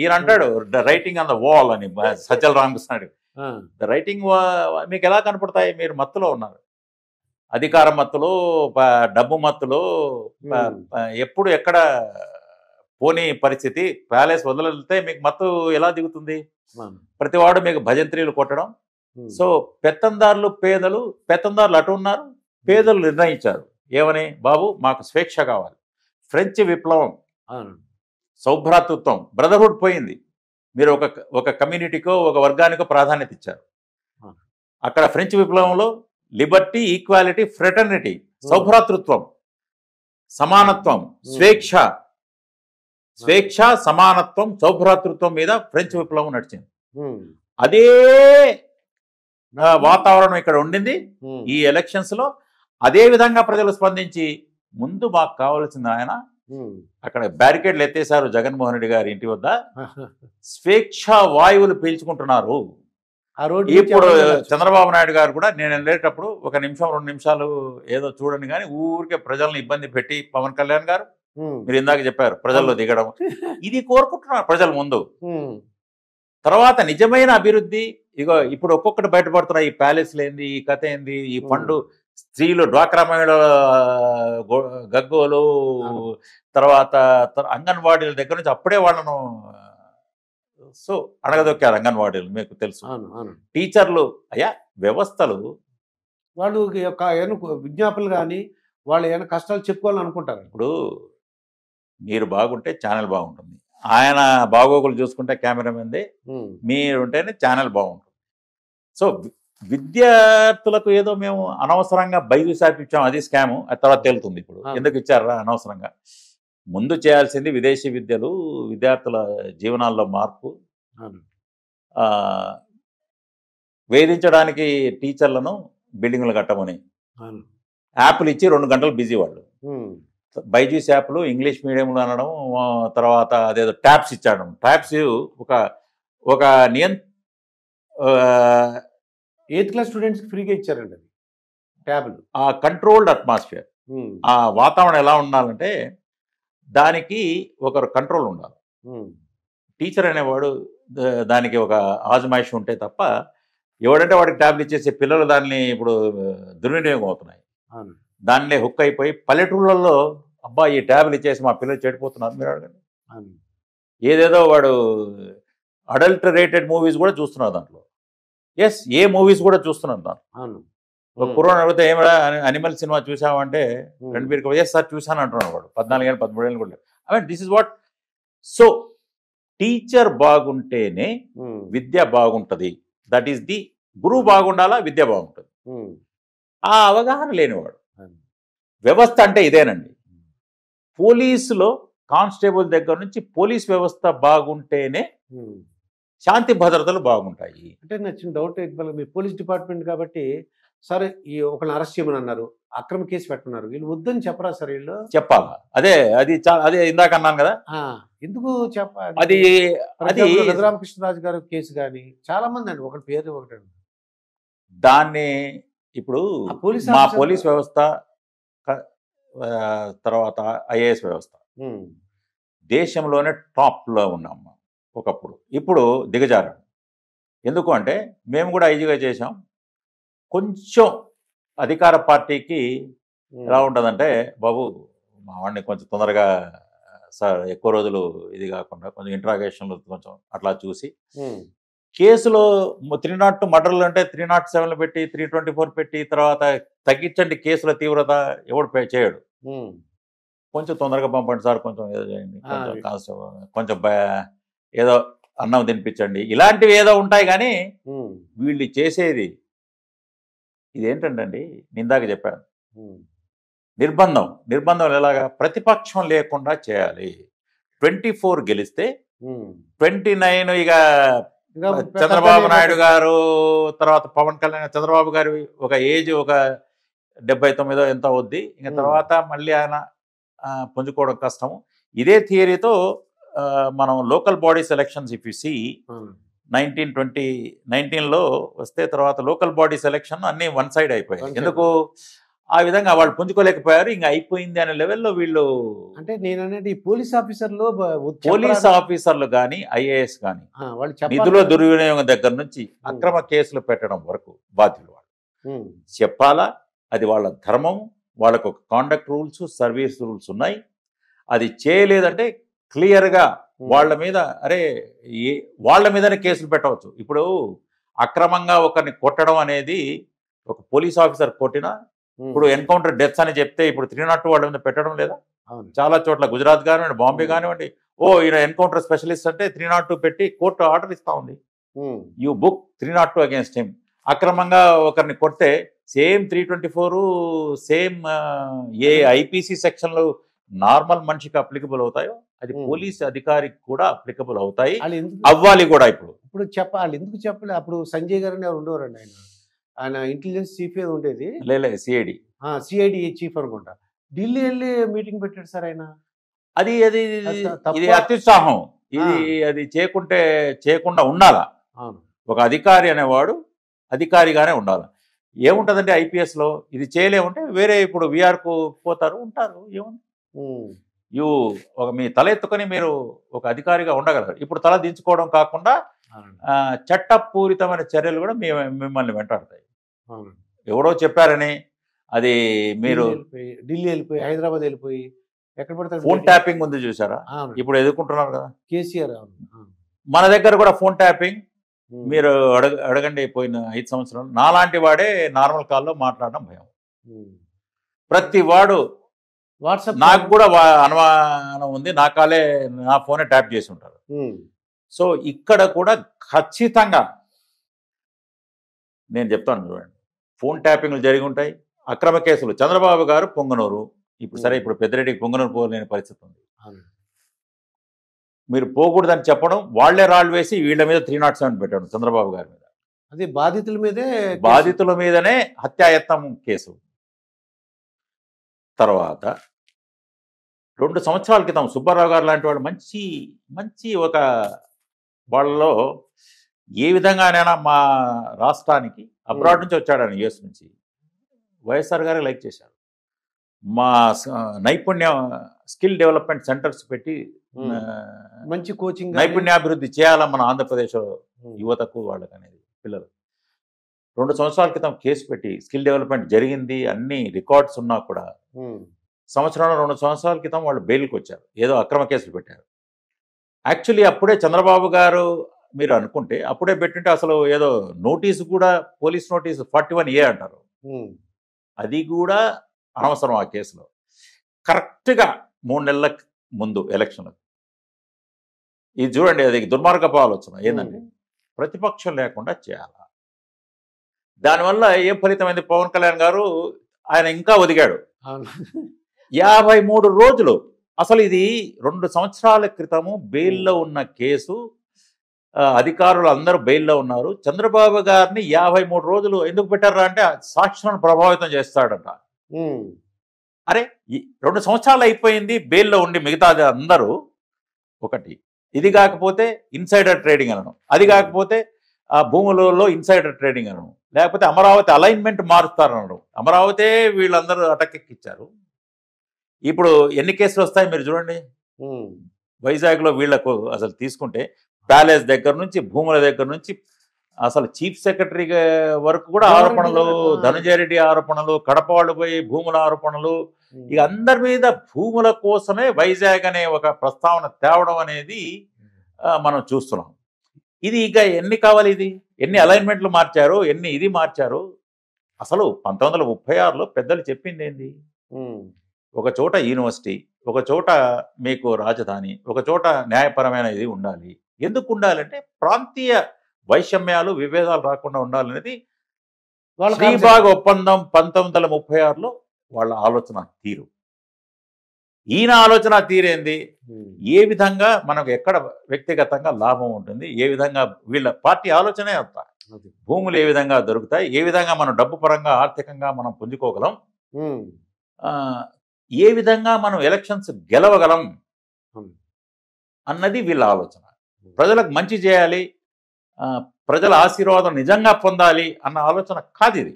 ఈయన అంటాడు the writing on the wall అని సజ్జల రామకృష్ణ. ద రైటింగ్ మీకు ఎలా కనపడతాయి? మీరు మత్తులో ఉన్నారు, అధికార మత్తులో, డబ్బు మత్తులో, ఎప్పుడు ఎక్కడ పోనీ పరిస్థితి. ప్యాలెస్ వదిలితే మీకు మత్తు ఎలా దిగుతుంది? ప్రతివాడు మీకు భజంత్రీలు కొట్టడం. సో పెత్తందారులు పెత్తందారులు అటు ఉన్నారు, పేదలు నిర్ణయించారు ఏమని, బాబు మాకు స్వేచ్ఛ కావాలి. ఫ్రెంచ్ విప్లవం, సౌభ్రాతృత్వం, బ్రదర్హుడ్ పోయింది. మీరు ఒక కమ్యూనిటీకో ఒక వర్గానికో ప్రాధాన్యత ఇచ్చారు. అక్కడ ఫ్రెంచ్ విప్లవంలో లిబర్టీ, ఈక్వాలిటీ, ఫ్రెటర్నిటీ, సౌభ్రాతృత్వం, సమానత్వం, స్వేచ్ఛ, సమానత్వం, సౌభ్రాతృత్వం మీద ఫ్రెంచ్ విప్లవం నడిచింది. అదే వాతావరణం ఇక్కడ ఉండింది ఈ ఎలక్షన్స్ లో. అదే విధంగా ప్రజలు స్పందించి ముందు మాకు కావాల్సింది ఆయన అక్కడ బ్యారికేడ్లు ఎత్తేసారు జగన్మోహన్ రెడ్డి గారి ఇంటి వద్ద. స్వేచ్ఛ వాయువులు పీల్చుకుంటున్నారు. ఇప్పుడు చంద్రబాబు నాయుడు గారు కూడా నేను వెళ్ళేటప్పుడు 1 నిమిషం 2 నిమిషాలు ఏదో చూడండి కానీ ఊరికే ప్రజలను ఇబ్బంది పెట్టి పవన్ కళ్యాణ్ గారు మీరు ఇందాక చెప్పారు ప్రజల్లో దిగడం, ఇది కోరుకుంటున్నారు ప్రజల ముందు. తర్వాత నిజమైన అభివృద్ధి ఇగో ఇప్పుడు ఒక్కొక్కటి బయటపడుతున్నాయి. ఈ ప్యాలెస్లు ఏంది, ఈ కథ ఏంది, ఈ ఫండు, స్త్రీలు, డ్వాక్రా మహిళల గగ్గోలు, తర్వాత అంగన్వాడీల దగ్గర నుంచి అప్పుడే వాళ్ళను అడగదొక్కారు. అంగన్వాడీలు మీకు తెలుసు, టీచర్లు, అయ్యా వ్యవస్థలు వాళ్ళు విజ్ఞాపనలు కానీ వాళ్ళు ఏమైనా కష్టాలు చెప్పుకోవాలని అనుకుంటారు. ఇప్పుడు మీరు బాగుంటే ఛానల్ బాగుంటుంది, ఆయన బాగోగులు చూసుకుంటే కెమెరామెన్దే, మీరుంటేనే ఛానల్ బాగుంటుంది. సో విద్యార్థులకు ఏదో మేము అనవసరంగా బైజూస్ యాప్ ఇచ్చాము, అది స్కాము, అది తర్వాత తేలుతుంది. ఇప్పుడు ఎందుకు ఇచ్చారా అనవసరంగా? ముందు చేయాల్సింది విదేశీ విద్యలు, విద్యార్థుల జీవనాల్లో మార్పు, వేధించడానికి టీచర్లను బిల్డింగ్లు కట్టమని యాప్లు ఇచ్చి 2 గంటలు బిజీ వాళ్ళు. బైజూస్ యాప్లు ఇంగ్లీష్ మీడియంలో అనడం, తర్వాత అదేదో ట్యాబ్స్ ఇచ్చాడు. ట్యాబ్స్ ఒక 8th క్లాస్ స్టూడెంట్స్కి ఫ్రీగా ఇచ్చారండి అది ట్యాబ్లు. ఆ కంట్రోల్డ్ అట్మాస్ఫియర్, ఆ వాతావరణం ఎలా ఉండాలంటే దానికి ఒకరు కంట్రోల్ ఉండాలి. టీచర్ అనేవాడు దానికి ఒక ఆజమాయిషి ఉంటే తప్ప ఎవడంటే వాడికి ట్యాబ్లు ఇచ్చేసే పిల్లలు దాన్ని ఇప్పుడు దుర్వినియోగం అవుతున్నాయి. దానిలో హుక్ అయిపోయి పల్లెటూళ్ళల్లో అబ్బా ఈ ట్యాబ్లు ఇచ్చేసి మా పిల్లలు చెడిపోతున్నారు మీరు అడగండి. ఏదేదో వాడు అడల్టరేటెడ్ మూవీస్ కూడా చూస్తున్నారు దాంట్లో. ఎస్, ఏ మూవీస్ కూడా చూస్తున్నారు దాంట్లో. ఒక కుర్రోని అడిగితే ఏమడా అనిమల్ సినిమా చూసామంటే రణబీర్ కపూర్ ఎస్ సార్ చూసాను అంటున్నాడు వాడు. 14 ఏళ్ళు 13 ఏళ్ళు కూడా. I mean this is what. So teacher బాగుంటేనే విద్య బాగుంటుంది. దట్ ఈస్ ది గురువు బాగుండాలా, విద్య బాగుంటుంది. ఆ అవగాహన లేనివాడు. వ్యవస్థ అంటే ఇదేనండి. పోలీసులో కానిస్టేబుల్ దగ్గర నుంచి పోలీస్ వ్యవస్థ బాగుంటేనే శాంతి భద్రతలు బాగుంటాయి. అంటే నచ్చిన డౌట్, మీ పోలీస్ డిపార్ట్మెంట్ కాబట్టి సరే ఈ ఒకరిని అరెస్ట్ చేయమని అన్నారు, అక్రమ కేసు పెట్టుకున్నారు, వీళ్ళు వద్దని చెప్పరా సార్? వీళ్ళు చెప్పాలా? అదే ఇందాక అన్నాను కదా, ఎందుకు చెప్పాలి? అది రఘురామకృష్ణరాజు గారు కేసు కానీ చాలా మంది అండి, ఒకటి పేరు ఒకటి దాన్ని ఇప్పుడు మా పోలీస్ వ్యవస్థ తర్వాత ఐఏఎస్ వ్యవస్థ దేశంలోనే టాప్లో ఉన్నాం ఒకప్పుడు. ఇప్పుడు దిగజారం. ఎందుకు అంటే మేము కూడా ఐజీగా చేసాం. కొంచెం అధికార పార్టీకి ఎలా ఉంటుందంటే, బాబు మా వాడిని కొంచెం తొందరగా సార్ ఎక్కువ రోజులు ఇది కాకుండా కొంచెం ఇంట్రాగేషన్లు కొంచెం అట్లా చూసి కేసులో 302 మర్డర్లు అంటే 307 పెట్టి 324 పెట్టి తర్వాత తగ్గించండి కేసుల తీవ్రత ఎవడు చేయడు. కొంచెం తొందరగా పంపండి సార్, కొంచెం ఏదో చేయండి, కొంచెం ఏదో అన్నం తినిపించండి, ఇలాంటివి ఏదో ఉంటాయి. కానీ వీళ్ళు చేసేది ఇదేంటండి, నిందాక చెప్పాను, నిర్బంధం ఎలాగా? ప్రతిపక్షం లేకుండా చేయాలి. 24 గెలిస్తే 29 ఇక చంద్రబాబు నాయుడు గారు తర్వాత పవన్ కళ్యాణ్, చంద్రబాబు గారి ఒక ఏజ్ ఒక 79 ఎంత అవుద్ది, ఇంకా తర్వాత మళ్ళీ ఆయన పుంజుకోవడం కష్టము. ఇదే థియరీతో మనం local bodies elections if you see 1919లో వస్తే తర్వాత లోకల్ బాడీస్ ఎలక్షన్ అన్ని వన్ సైడ్ అయిపోయాయి. ఎందుకు? ఆ విధంగా వాళ్ళు పుంజుకోలేకపోయారు, ఇంకా అయిపోయింది అనే లెవెల్లో వీళ్ళు. అంటే నేను అనేది పోలీస్ ఆఫీసర్లో పోలీస్ ఆఫీసర్లు కానీ ఐఏఎస్ కానీ వాళ్ళు నిధుల చెప్పాలి. దుర్వినియోగం దగ్గర నుంచి అక్రమ కేసులు పెట్టడం వరకు బాధ్యులు వాళ్ళు చెప్పాలా. అది వాళ్ళ ధర్మం, వాళ్ళకు ఒక కాండక్ట్ రూల్స్, సర్వీస్ రూల్స్ ఉన్నాయి. అది చేయలేదంటే క్లియర్గా వాళ్ళ మీద వాళ్ళ మీదనే కేసులు పెట్టవచ్చు. ఇప్పుడు అక్రమంగా ఒకరిని కొట్టడం అనేది ఒక పోలీస్ ఆఫీసర్ కొట్టినా, ఇప్పుడు ఎన్కౌంటర్ డెత్స్ అని చెప్తే ఇప్పుడు 302 వాళ్ళ మీద పెట్టడం లేదా? చాలా చోట్ల గుజరాత్ కానివ్వండి, బాంబే కానివ్వండి, ఈయన ఎన్కౌంటర్ స్పెషలిస్ట్ అంటే 302 పెట్టి కోర్టు ఆర్డర్ ఇస్తా ఉంది, యూ బుక్ 302 అగేన్స్ట్ హిమ్. అక్రమంగా ఒకరిని కొడితే సేమ్ 324 సేమ్ ఏ ఐపీసీ సెక్షన్లు నార్మల్ మనిషికి అప్లికబుల్ అవుతాయో అది పోలీస్ అధికారికి కూడా అప్లికబుల్ అవుతాయి, అవ్వాలి కూడా. ఇప్పుడు చెప్పాలి, ఎందుకు చెప్పలే? అప్పుడు సంజయ్ గారు ఎవరు ఉండేవారండి, ఆయన ఇంటెలిజెన్స్ చీఫ్ ఏదో ఉండేది, సిఐడి చీఫ్ అనుకుంటా. ఢిల్లీ వెళ్ళి మీటింగ్ పెట్టాడు సార్ ఆయన. అది ఇది అత్యుత్సాహం. అది చేయకుండా ఉండాలా. ఒక అధికారి అనేవాడు అధికారిగానే ఉండాలి. ఏముంటుందంటే ఐపీఎస్లో ఇది చేయలేముంటే వేరే ఇప్పుడు వీఆర్కు పోతారు, ఉంటారు, ఏముంది. మీ తల ఎత్తుకొని మీరు ఒక అధికారిగా ఉండగలరు. ఇప్పుడు తల దించుకోవడం కాకుండా చట్టపూరితమైన చర్యలు కూడా మిమ్మల్ని వెంటాడతాయి. ఎవరో చెప్పారని అది మీరు ఢిల్లీ వెళ్ళిపోయి, హైదరాబాద్ వెళ్ళిపోయి ఎక్కడ పడతారు. ఫోన్ ట్యాపింగ్ ఉంది చూసారా, ఇప్పుడు ఎదుర్కొంటున్నారు కదా కేసీఆర్. మన దగ్గర కూడా ఫోన్ ట్యాపింగ్ మీరు అడగండి. పోయిన 5 సంవత్సరాలు నాలాంటి వాడే నార్మల్ కాల్లో మాట్లాడడం భయం. ప్రతి వాడు వాట్సాప్, నాకు కూడా అనుమానం ఉంది, నా ఫోనే ట్యాప్ చేసి ఉంటారు. సో ఇక్కడ కూడా ఖచ్చితంగా నేను చెప్తాను చూడండి, ఫోన్ ట్యాపింగ్లు జరిగి ఉంటాయి. అక్రమ కేసులు చంద్రబాబు గారు పొంగనూరు, ఇప్పుడు పెద్దిరెడ్డికి పొంగనూరు పోలేని పరిస్థితి ఉంది. మీరు పోకూడదని చెప్పడం, వాళ్లే రాళ్ళు వేసి వీళ్ళ మీద 307 పెట్టాడు చంద్రబాబు గారి మీద. అది బాధితుల మీదనే హత్యాయత్నం కేసు. తర్వాత 2 సంవత్సరాల క్రితం సుబ్బారావు గారు లాంటి వాళ్ళు మంచి ఒక వాళ్ళలో ఏ విధంగానైనా మా రాష్ట్రానికి అబ్రాడ్ నుంచి వచ్చాడని యుఎస్ నుంచి వైఎస్ఆర్ గారే లైక్ చేశారు. మా నైపుణ్య స్కిల్ డెవలప్మెంట్ సెంటర్స్ పెట్టి మంచి కోచింగ్, నైపుణ్యాభివృద్ధి చేయాలా మన ఆంధ్రప్రదేశ్ యువతకు వాళ్ళకి అనేది పిల్లలు. 2 సంవత్సరాల క్రితం కేసు పెట్టి స్కిల్ డెవలప్మెంట్ జరిగింది, అన్ని రికార్డ్స్ ఉన్నా కూడా 2 సంవత్సరాల క్రితం వాళ్ళు బెయిల్కి వచ్చారు, ఏదో అక్రమ కేసులు పెట్టారు. యాక్చువల్లీ అప్పుడే చంద్రబాబు గారు మీరు అనుకుంటే అప్పుడే పెట్టింటే అసలు ఏదో నోటీసు కూడా, పోలీస్ నోటీసు 41A అంటారు, అది కూడా అనవసరం ఆ కేసులో. కరెక్ట్గా 3 నెలల ముందు ఎలక్షన్లకు ఇది చూడండి, అది దుర్మార్గపు ఆలోచన. ఏంటంటే ప్రతిపక్షం లేకుండా చేయాలా, దానివల్ల ఏం ఫలితమైంది? పవన్ కళ్యాణ్ గారు ఆయన ఇంకా ఒదిగాడు. 53 రోజులు. అసలు ఇది 2 సంవత్సరాల క్రితము బెయిల్లో ఉన్న కేసు, అధికారులు అందరూ బెయిల్లో ఉన్నారు. చంద్రబాబు గారిని 53 రోజులు ఎందుకు పెట్టారా అంటే సాక్షులను ప్రభావితం చేస్తాడట. అరే 2 సంవత్సరాలు అయిపోయింది బెయిల్లో ఉండి, మిగతాది అందరూ ఒకటి. ఇది కాకపోతే ఇన్సైడర్ ట్రేడింగ్ అనడం, అది కాకపోతే ఆ భూములలో ఇన్సైడర్ ట్రేడింగ్ అనడం, లేకపోతే అమరావతి అలైన్మెంట్ మారుస్తారనడం. అమరావతి వీళ్ళందరూ అటకెక్కిచ్చారు. ఇప్పుడు ఎన్ని కేసులు వస్తాయి మీరు చూడండి. వైజాగ్లో వీళ్లకు అసలు తీసుకుంటే ప్యాలెస్ దగ్గర నుంచి, భూముల దగ్గర నుంచి, అసలు చీఫ్ సెక్రటరీ వరకు కూడా ఆరోపణలు, ధనంజయ రెడ్డి ఆరోపణలు, కడప వాళ్ళు పోయి భూముల ఆరోపణలు, ఇక అందరి మీద భూముల కోసమే వైజాగ్ అనే ఒక ప్రస్తావన తేవడం అనేది మనం చూస్తున్నాం. ఇది ఇక ఎన్ని కావాలి? ఇది ఎన్ని అలైన్మెంట్లు మార్చారు, ఎన్ని ఇది మార్చారు. అసలు 1936లో పెద్దలు చెప్పింది ఏంది? ఒక చోట యూనివర్సిటీ, ఒక చోట మీకు రాజధాని, ఒక చోట న్యాయపరమైన ఇది ఉండాలి. ఎందుకు ఉండాలంటే ప్రాంతీయ వైషమ్యాలు, విభేదాలు రాకుండా ఉండాలనేది శ్రీబాగ్ ఒప్పందం 1936లో వాళ్ళ ఆలోచన తీరు. ఈయన ఆలోచన తీరేంది? ఏ విధంగా మనకు ఎక్కడ వ్యక్తిగతంగా లాభం ఉంటుంది, ఏ విధంగా వీళ్ళ పార్టీ ఆలోచనే అంత. భూములు ఏ విధంగా దొరుకుతాయి, ఏ విధంగా మనం డబ్బు పరంగా ఆర్థికంగా మనం పుంజుకోగలం, ఏ విధంగా మనం ఎలక్షన్స్ గెలవగలం అన్నది వీళ్ళ ఆలోచన. ప్రజలకు మంచి చేయాలి, ప్రజల ఆశీర్వాదం నిజంగా పొందాలి అన్న ఆలోచన కాదు ఇది.